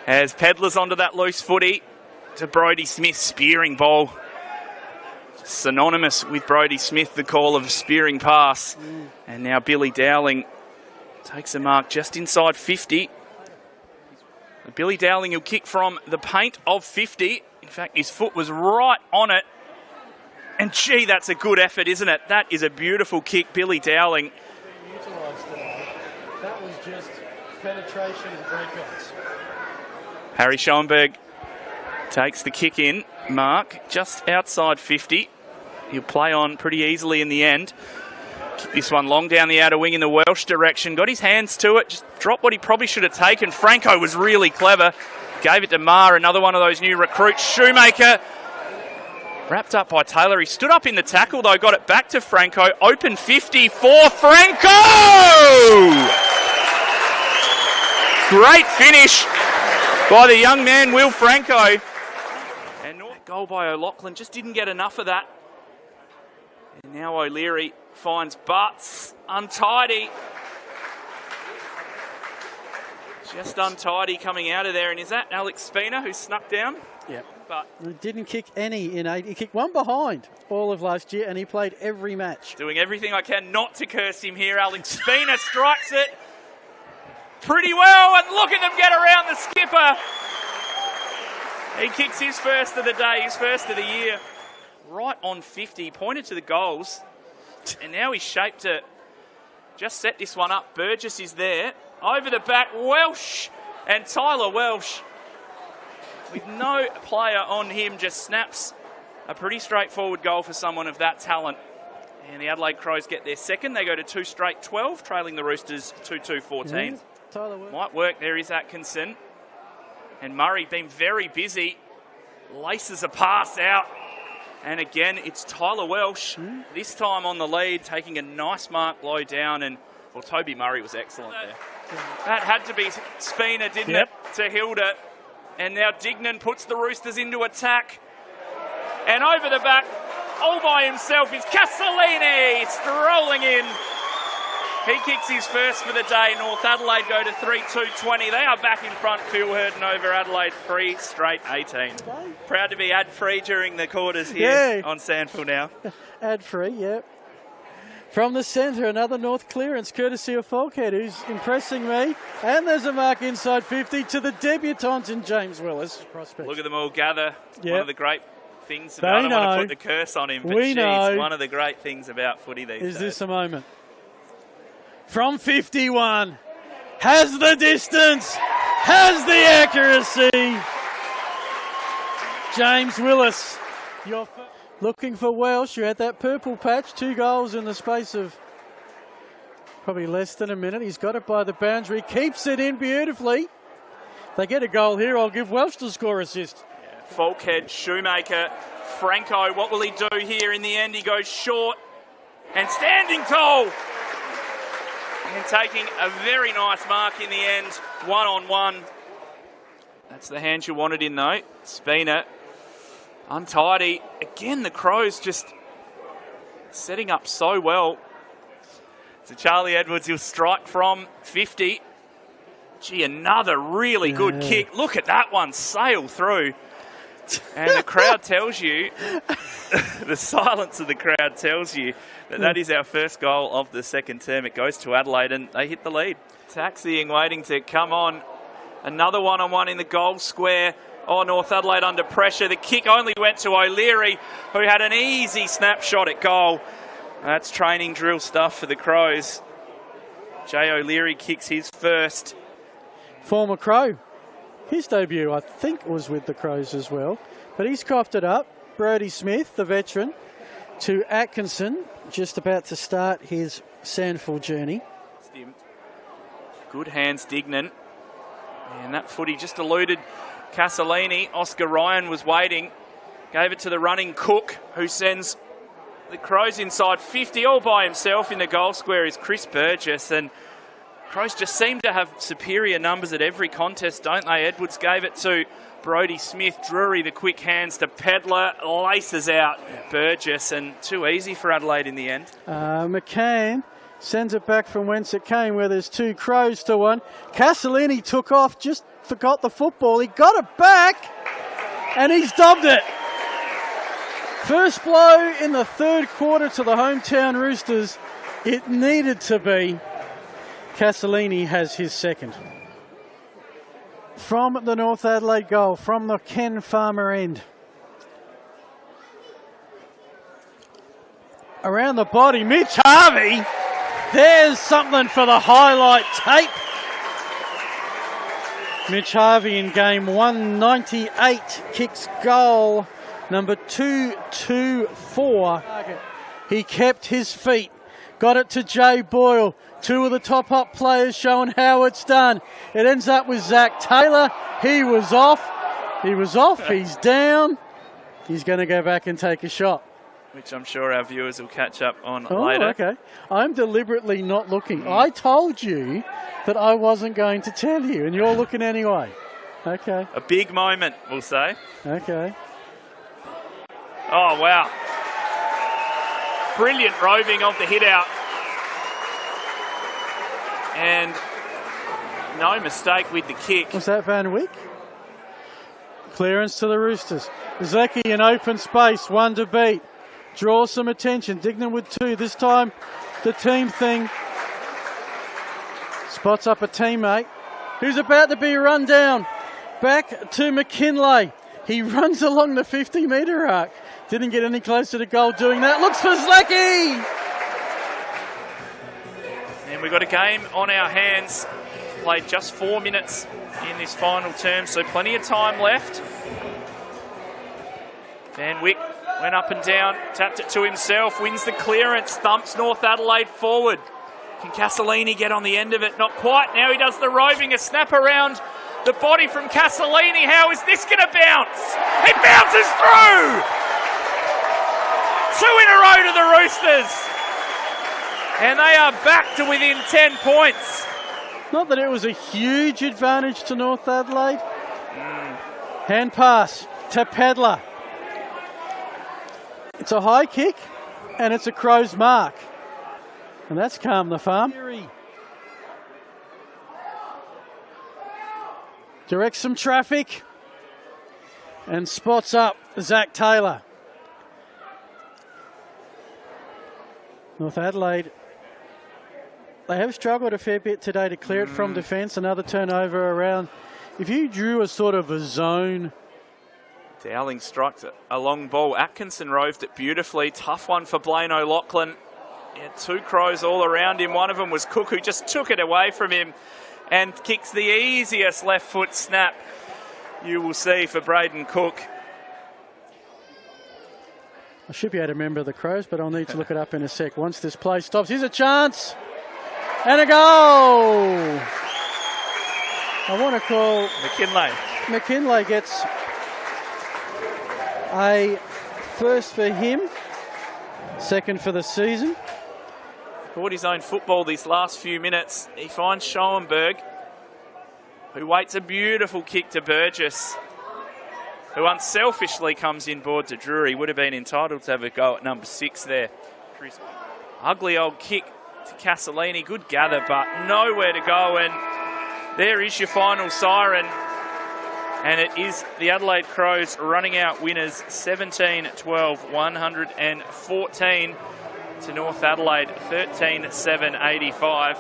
As Pedlar's onto that loose footy to Brodie Smith, spearing ball. Synonymous with Brodie Smith, the call of a spearing pass. And now Billy Dowling takes a mark just inside 50. Billy Dowling will kick from the paint of 50. In fact, his foot was right on it. And gee, that's a good effort, isn't it? That is a beautiful kick, Billy Dowling. That was just penetration and breakouts. Harry Schoenberg takes the kick in. Mark just outside 50. He'll play on pretty easily in the end. Kick this one long down the outer wing in the Welsh direction. Got his hands to it. Just dropped what he probably should have taken. Franco was really clever. Gave it to Maher, another one of those new recruits. Shoemaker wrapped up by Taylor. He stood up in the tackle though. Got it back to Franco. Open 50 for Franco! Great finish by the young man, Will Franco. And goal by O'Loughlin, just didn't get enough of that. And now O'Leary finds Butts, untidy. Just untidy coming out of there. And is that Alex Spina who snuck down? Yeah. But he didn't kick any in 8. He kicked one behind all of last year and he played every match. Doing everything I can not to curse him here. Alex Spina strikes it pretty well, and look at them get around the skipper. He kicks his first of the day, his first of the year. Right on 50, pointed to the goals. And now he's shaped to just set this one up. Burgess is there. Over the back, Welsh and Tyler Welsh. With no player on him, just snaps a pretty straightforward goal for someone of that talent. And the Adelaide Crows get their second. They go to 2 straight 12, trailing the Roosters 2-2-14. Might work. There is Atkinson. And Murray been very busy. Laces a pass out. And again, it's Tyler Welsh, this time on the lead, taking a nice mark low down. And, well, Toby Murray was excellent there. That had to be Spina, didn't it, to Hilda. And now Dignan puts the Roosters into attack. And over the back, all by himself, is Castellini strolling in. He kicks his first for the day. North Adelaide go to 3-2-20. They are back in front. Phil Hurton over Adelaide 3 straight 18. Proud to be ad-free during the quarters here on SANFL now. Ad-free, yep. From the centre, another North clearance, courtesy of Falkhead, who's impressing me. And there's a mark inside 50 to the debutant in James Willis. Prospect. Look at them all gather. One of the great things about, I don't want to put the curse on him, but geez, one of the great things about footy these days. Is this a moment? From 51, has the distance, has the accuracy. James Willis, looking for Welsh, who had that purple patch, 2 goals in the space of probably less than a minute. He's got it by the boundary, keeps it in beautifully. If they get a goal here, I'll give Welsh the score assist. Falkhead, Shoemaker, Franco, what will he do here in the end? He goes short and standing tall. And taking a very nice mark in the end, 1-on-1. That's the hand you wanted in though. Spina, untidy. Again, the Crows just setting up so well. So Charlie Edwards, he'll strike from 50. Gee, another really good kick. Look at that one sail through. And the crowd tells you, the silence of the crowd tells you that is our first goal of the second term. It goes to Adelaide and they hit the lead. Taxiing, waiting to come on. Another one-on-one in the goal square. Oh, North Adelaide under pressure. The kick only went to O'Leary, who had an easy snapshot at goal. That's training drill stuff for the Crows. Jay O'Leary kicks his first. Former Crow. His debut, I think, was with the Crows as well. But he's coughed it up. Brodie Smith, the veteran, to Atkinson, just about to start his SANFL journey. Good hands, Dignan. And that footy just eluded Castellini. Oscar Ryan was waiting. Gave it to the running Cook, who sends the Crows inside 50 all by himself. In the goal square is Chris Burgess. And Crows just seem to have superior numbers at every contest, don't they? Edwards gave it to Brodie Smith. Drury, the quick hands to Pedlar. Laces out Burgess, and too easy for Adelaide in the end. McCann sends it back from whence it came, where there's 2 Crows to 1. Castellini took off just forgot the football. He got it back, and he's dubbed it. First blow in the third quarter to the hometown Roosters. It needed to be. Castellini has his second. From the North Adelaide goal, from the Ken Farmer end. Around the body, Mitch Harvey. There's something for the highlight tape. Mitch Harvey in game 198 kicks goal number 224. He kept his feet, got it to Jay Boyle. Two of the top up players showing how it's done. It ends up with Zach Taylor. He was off. He's down. He's going to go back and take a shot. Which I'm sure our viewers will catch up on later. Okay. I'm deliberately not looking. I told you that I wasn't going to tell you, and you're looking anyway. Okay. A big moment, we'll say. Okay. Oh, wow. Brilliant roving of the hit out. And no mistake with the kick. Was that Van Wyk? Clearance to the Roosters. Zeki in open space, one to beat. Draws some attention. Dignan with two. This time, the team thing. Spots up a teammate who's about to be run down. Back to McKinlay. He runs along the 50-metre arc. Didn't get any closer to goal doing that. Looks for Zlecki. And we've got a game on our hands. Played just 4 minutes in this final term, so plenty of time left. Van Wyk went up and down, tapped it to himself, wins the clearance, thumps North Adelaide forward. Can Castellini get on the end of it? Not quite. Now he does the roving, a snap around the body from Castellini. How is this going to bounce? It bounces through! 2 in a row to the Roosters. And they are back to within 10 points. Not that it was a huge advantage to North Adelaide. Hand pass to Pedler. It's a high kick, and it's a Crows mark. And that's calmed the farm. Directs some traffic and spots up Zach Taylor. North Adelaide, they have struggled a fair bit today to clear it from defence. Another turnover around. If you drew a sort of a zone. Dowling struck a long ball. Atkinson roved it beautifully. Tough one for Blaine O'Loughlin. He had 2 Crows all around him. One of them was Cook, who just took it away from him and kicks the easiest left foot snap you will see for Braden Cook. I should be able to remember the Crows, but I'll need to look it up in a sec. Once this play stops, here's a chance. And a goal! I want to call... McKinlay gets a first for him, second for the season. Bought his own football these last few minutes. He finds Schoenberg, who waits a beautiful kick to Burgess, who unselfishly comes in board to Drury. Would have been entitled to have a go at number 6 there. Ugly old kick to Castellini. Good gather, but nowhere to go. And there is your final siren. And it is the Adelaide Crows running out winners 17-12, 114 to North Adelaide 13-7, 85.